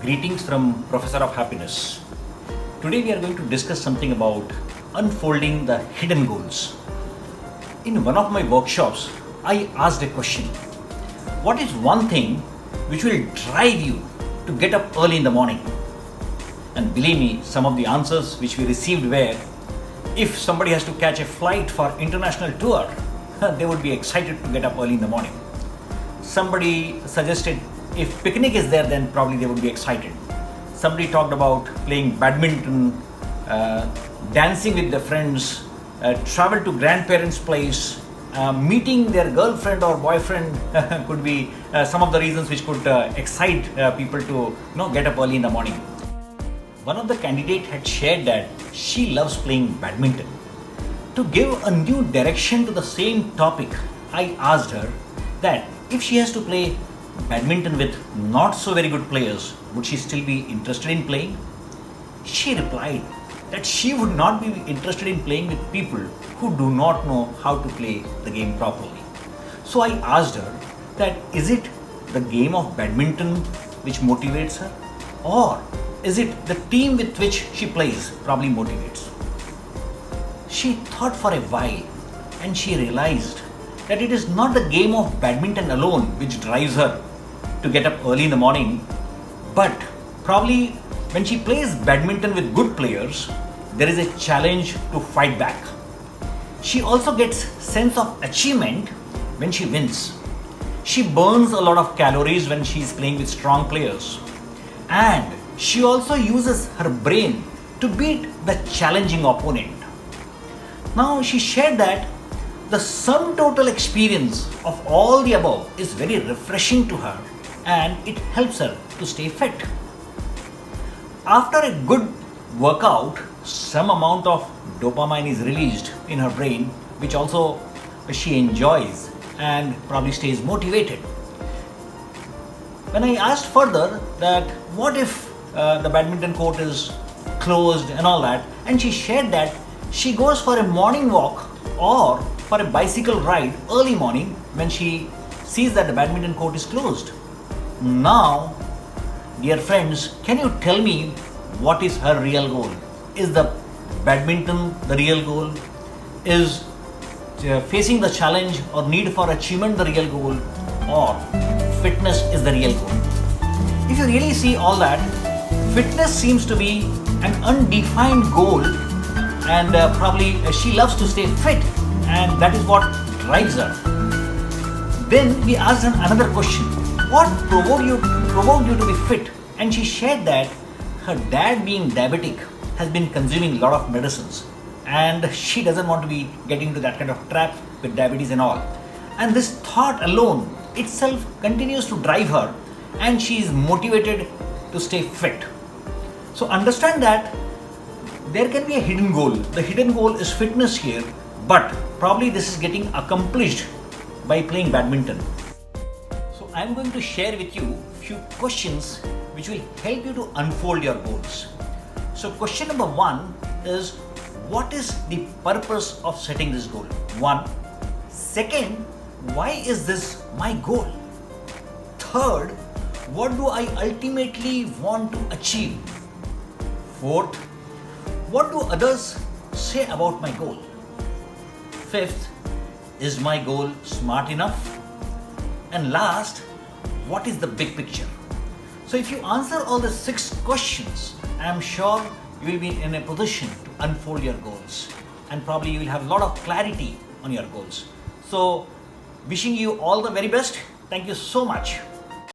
Greetings from Professor of Happiness. Today we are going to discuss something about unfolding the hidden goals. In one of my workshops, I asked a question. What is one thing which will drive you to get up early in the morning? And believe me, some of the answers which we received were, if somebody has to catch a flight for international tour, they would be excited to get up early in the morning. Somebody suggested if picnic is there, then probably they would be excited. Somebody talked about playing badminton, dancing with their friends, travel to grandparents' place, meeting their girlfriend or boyfriend could be some of the reasons which could excite people to get up early in the morning. One of the candidates had shared that she loves playing badminton. To give a new direction to the same topic, I asked her that if she has to play badminton with not so very good players, would she still be interested in playing? She replied that she would not be interested in playing with people who do not know how to play the game properly. So I asked her that is it the game of badminton which motivates her, or is it the team with which she plays probably motivates? She thought for a while and she realized that it is not the game of badminton alone which drives her to get up early in the morning, but probably when she plays badminton with good players, there is a challenge to fight back. She also gets sense of achievement when she wins. She burns a lot of calories when she is playing with strong players, and she also uses her brain to beat the challenging opponent. Now she shared that the sum total experience of all the above is very refreshing to her and it helps her to stay fit. After a good workout, some amount of dopamine is released in her brain, which also she enjoys and probably stays motivated. When I asked further that what if the badminton court is closed and all that, and she shared that she goes for a morning walk or for a bicycle ride early morning when she sees that the badminton court is closed. Now, dear friends, can you tell me what is her real goal? Is the badminton the real goal? Is facing the challenge or need for achievement the real goal? Or fitness is the real goal? If you really see all that, fitness seems to be an undefined goal, and probably she loves to stay fit, and that is what drives her. Then we asked her another question. What provoked you to be fit? And she shared that her dad, being diabetic, has been consuming a lot of medicines, and she doesn't want to be getting into that kind of trap with diabetes and all. And this thought alone itself continues to drive her, and she is motivated to stay fit. So understand that there can be a hidden goal. The hidden goal is fitness here, but probably this is getting accomplished by playing badminton. So I am going to share with you few questions which will help you to unfold your goals. So question number 1 is, what is the purpose of setting this goal? 1. Second, why is this my goal? Third, what do I ultimately want to achieve? Fourth, what do others say about my goal? Fifth, is my goal smart enough? And last, what is the big picture? So if you answer all the 6 questions, I am sure you will be in a position to unfold your goals, and probably you will have a lot of clarity on your goals. So wishing you all the very best. Thank you so much.